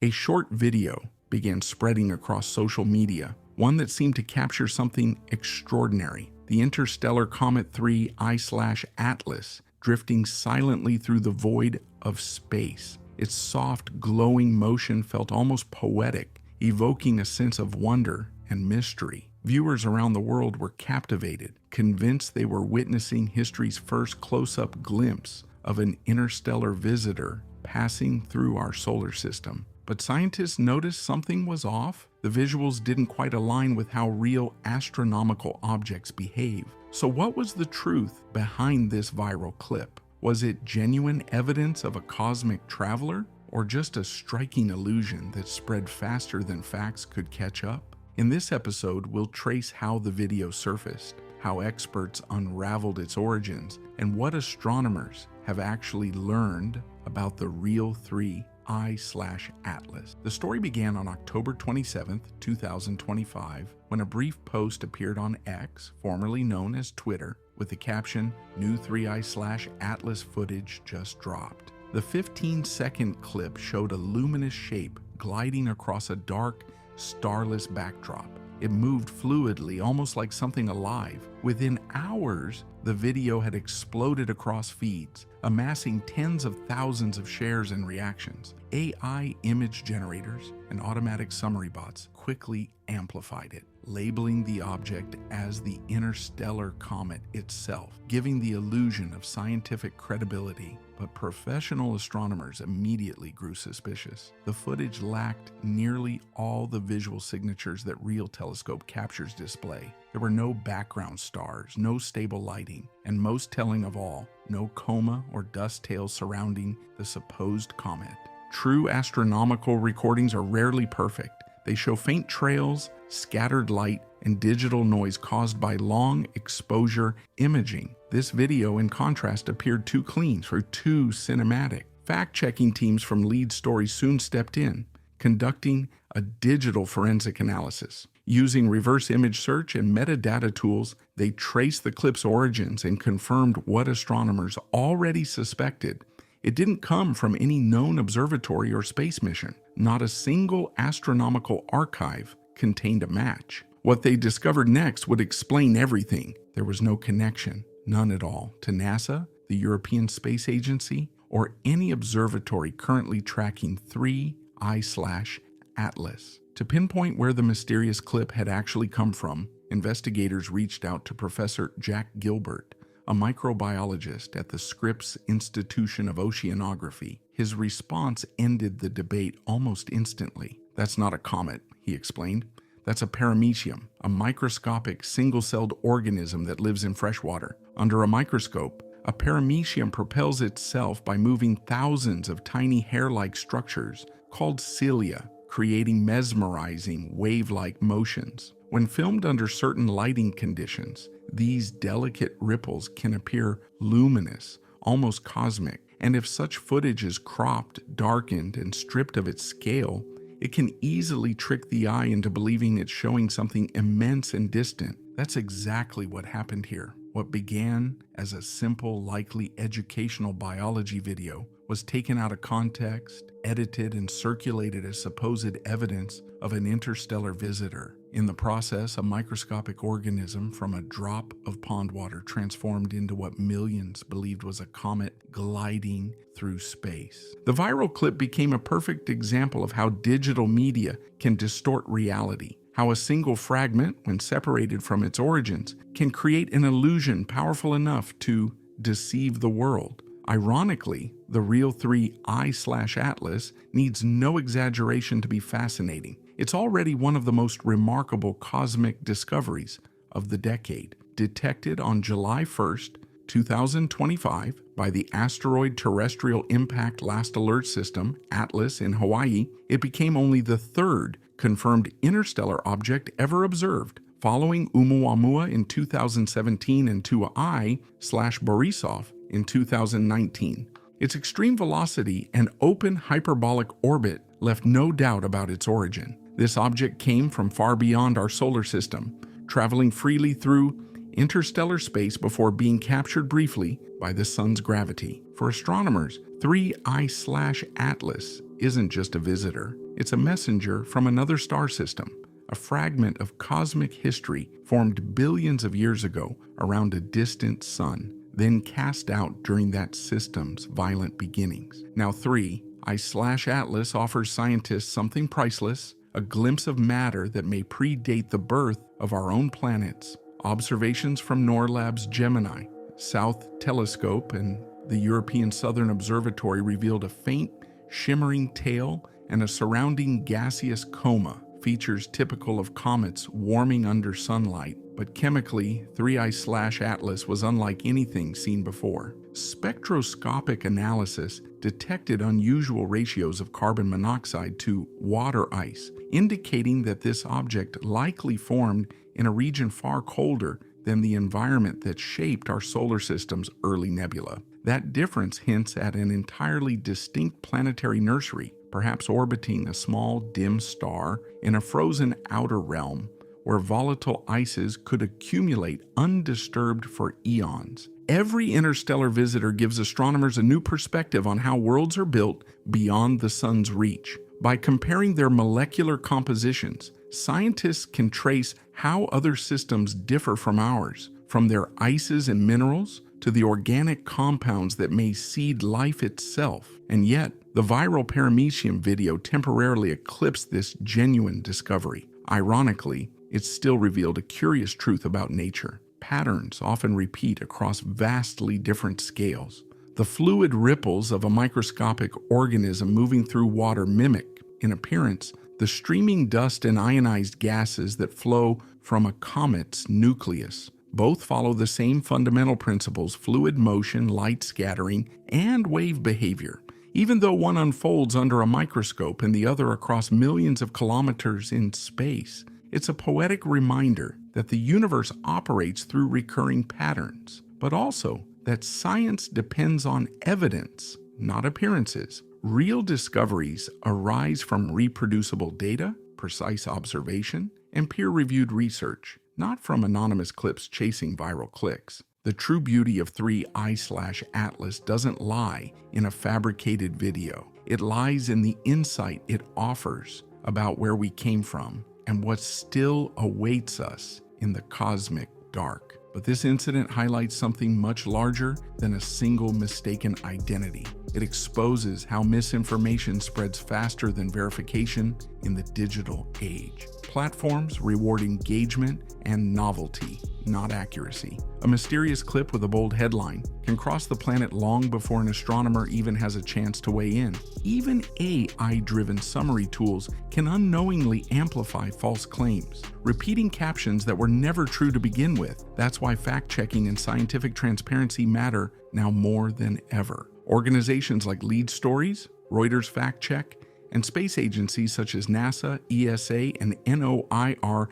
A short video began spreading across social media, one that seemed to capture something extraordinary. The interstellar Comet 3 I/Atlas drifting silently through the void of space. Its soft, glowing motion felt almost poetic, evoking a sense of wonder and mystery. Viewers around the world were captivated, convinced they were witnessing history's first close-up glimpse of an interstellar visitor passing through our solar system. But scientists noticed something was off. The visuals didn't quite align with how real astronomical objects behave. So what was the truth behind this viral clip? Was it genuine evidence of a cosmic traveler, or just a striking illusion that spread faster than facts could catch up? In this episode, we'll trace how the video surfaced, how experts unraveled its origins, and what astronomers have actually learned about the real 3 I/Atlas. The story began on October 27, 2025, when a brief post appeared on X, formerly known as Twitter, with the caption, "New 3 I/Atlas footage just dropped." The 15-second clip showed a luminous shape gliding across a dark, starless backdrop. It moved fluidly, almost like something alive. Within hours, the video had exploded across feeds, amassing tens of thousands of shares and reactions. AI image generators and automatic summary bots quickly amplified it, labeling the object as the interstellar comet itself, giving the illusion of scientific credibility. But professional astronomers immediately grew suspicious. The footage lacked nearly all the visual signatures that real telescope captures display. There were no background stars, no stable lighting, and most telling of all, no coma or dust tails surrounding the supposed comet. True astronomical recordings are rarely perfect. They show faint trails, scattered light, and digital noise caused by long exposure imaging. This video, in contrast, appeared too clean or too cinematic. Fact-checking teams from Lead Stories soon stepped in, conducting a digital forensic analysis. Using reverse image search and metadata tools, they traced the clip's origins and confirmed what astronomers already suspected. It didn't come from any known observatory or space mission. Not a single astronomical archive contained a match. What they discovered next would explain everything. There was no connection, none at all, to NASA, the European Space Agency, or any observatory currently tracking 3 I/Atlas. To pinpoint where the mysterious clip had actually come from, investigators reached out to Professor Jack Gilbert, a microbiologist at the Scripps Institution of Oceanography. His response ended the debate almost instantly. "That's not a comet," he explained. "That's a paramecium, a microscopic single-celled organism that lives in freshwater. Under a microscope, a paramecium propels itself by moving thousands of tiny hair-like structures called cilia, creating mesmerizing wave-like motions. When filmed under certain lighting conditions, these delicate ripples can appear luminous, almost cosmic, and if such footage is cropped, darkened, and stripped of its scale, it can easily trick the eye into believing it's showing something immense and distant. That's exactly what happened here. What began as a simple, likely educational biology video was taken out of context, edited, and circulated as supposed evidence of an interstellar visitor. In the process, a microscopic organism from a drop of pond water transformed into what millions believed was a comet gliding through space. The viral clip became a perfect example of how digital media can distort reality, how a single fragment, when separated from its origins, can create an illusion powerful enough to deceive the world. Ironically, the real 3 I/Atlas needs no exaggeration to be fascinating. It's already one of the most remarkable cosmic discoveries of the decade. Detected on July 1st, 2025 by the Asteroid Terrestrial Impact Last Alert System, ATLAS, in Hawaii, it became only the third confirmed interstellar object ever observed, following Oumuamua in 2017 and 2I/Borisov in 2019. Its extreme velocity and open hyperbolic orbit left no doubt about its origin. This object came from far beyond our solar system, traveling freely through interstellar space before being captured briefly by the sun's gravity. For astronomers, 3 I/Atlas isn't just a visitor. It's a messenger from another star system, a fragment of cosmic history formed billions of years ago around a distant sun, then cast out during that system's violent beginnings. Now 3, I/Atlas offers scientists something priceless, a glimpse of matter that may predate the birth of our own planets. Observations from NORLAB's Gemini, South Telescope, and the European Southern Observatory revealed a faint, shimmering tail and a surrounding gaseous coma, features typical of comets warming under sunlight, but chemically, 3I/Atlas was unlike anything seen before. Spectroscopic analysis detected unusual ratios of carbon monoxide to water ice, indicating that this object likely formed in a region far colder than the environment that shaped our solar system's early nebula. That difference hints at an entirely distinct planetary nursery, perhaps orbiting a small, dim star in a frozen outer realm where volatile ices could accumulate undisturbed for eons. Every interstellar visitor gives astronomers a new perspective on how worlds are built beyond the sun's reach. By comparing their molecular compositions, scientists can trace how other systems differ from ours, from their ices and minerals to the organic compounds that may seed life itself. And yet, the viral paramecium video temporarily eclipsed this genuine discovery. Ironically, it still revealed a curious truth about nature. Patterns often repeat across vastly different scales. The fluid ripples of a microscopic organism moving through water mimic, in appearance, the streaming dust and ionized gases that flow from a comet's nucleus. Both follow the same fundamental principles: fluid motion, light scattering, and wave behavior. Even though one unfolds under a microscope and the other across millions of kilometers in space, it's a poetic reminder that the universe operates through recurring patterns, but also that science depends on evidence, not appearances. Real discoveries arise from reproducible data, precise observation, and peer-reviewed research, not from anonymous clips chasing viral clicks. The true beauty of 3I/Atlas doesn't lie in a fabricated video. It lies in the insight it offers about where we came from and what still awaits us in the cosmic dark. But this incident highlights something much larger than a single mistaken identity. It exposes how misinformation spreads faster than verification in the digital age. Platforms reward engagement and novelty, not accuracy. A mysterious clip with a bold headline can cross the planet long before an astronomer even has a chance to weigh in. Even AI-driven summary tools can unknowingly amplify false claims, repeating captions that were never true to begin with. That's why fact-checking and scientific transparency matter now more than ever. Organizations like Lead Stories, Reuters Fact Check, and space agencies such as NASA, ESA, and NOIRLAB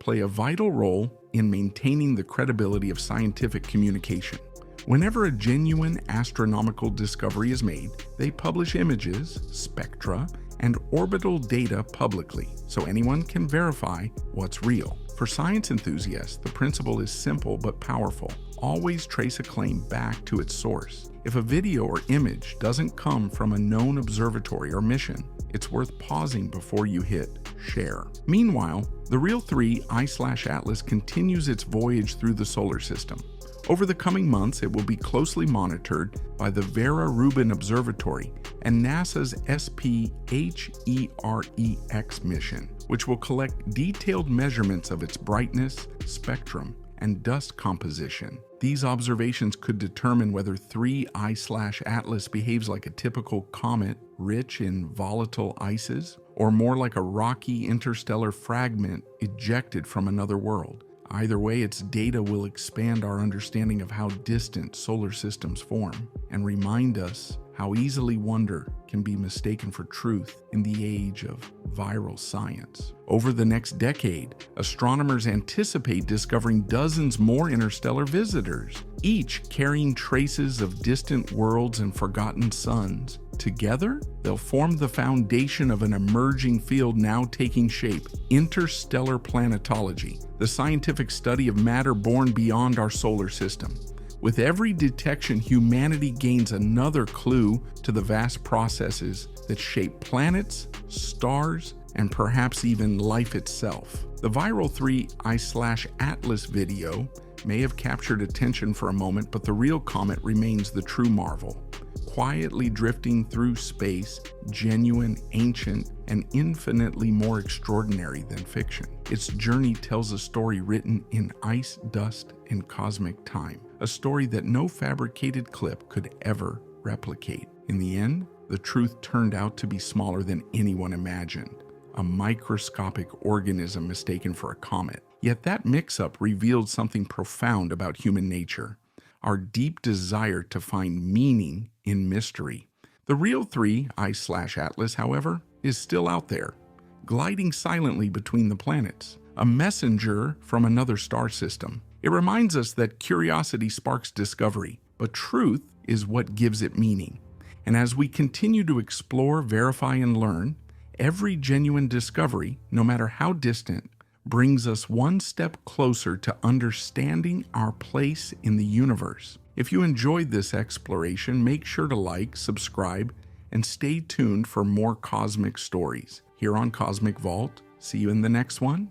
play a vital role in maintaining the credibility of scientific communication. Whenever a genuine astronomical discovery is made, they publish images, spectra, and orbital data publicly, so anyone can verify what's real. For science enthusiasts, the principle is simple but powerful. Always trace a claim back to its source. If a video or image doesn't come from a known observatory or mission, it's worth pausing before you hit share. Meanwhile, the real 3I/Atlas continues its voyage through the solar system. Over the coming months, it will be closely monitored by the Vera Rubin Observatory and NASA's SPHEREX mission, which will collect detailed measurements of its brightness, spectrum, and dust composition. These observations could determine whether 3I/Atlas behaves like a typical comet rich in volatile ices, or more like a rocky interstellar fragment ejected from another world. Either way, its data will expand our understanding of how distant solar systems form and remind us how easily wonder can be mistaken for truth in the age of viral science. Over the next decade, astronomers anticipate discovering dozens more interstellar visitors, each carrying traces of distant worlds and forgotten suns. Together, they'll form the foundation of an emerging field now taking shape: interstellar planetology, the scientific study of matter born beyond our solar system. With every detection, humanity gains another clue to the vast processes that shape planets, stars, and perhaps even life itself. The viral 3I/Atlas video may have captured attention for a moment, but the real comet remains the true marvel. Quietly drifting through space, genuine, ancient, and infinitely more extraordinary than fiction. Its journey tells a story written in ice, dust, and cosmic time. A story that no fabricated clip could ever replicate. In the end, the truth turned out to be smaller than anyone imagined. A microscopic organism mistaken for a comet. Yet that mix-up revealed something profound about human nature. Our deep desire to find meaning in mystery. The real 3I/Atlas, however, is still out there, gliding silently between the planets, a messenger from another star system. It reminds us that curiosity sparks discovery, but truth is what gives it meaning. And as we continue to explore, verify, and learn, every genuine discovery, no matter how distant, brings us one step closer to understanding our place in the universe. If you enjoyed this exploration, make sure to like, subscribe, and stay tuned for more cosmic stories here on Cosmic Vault. See you in the next one.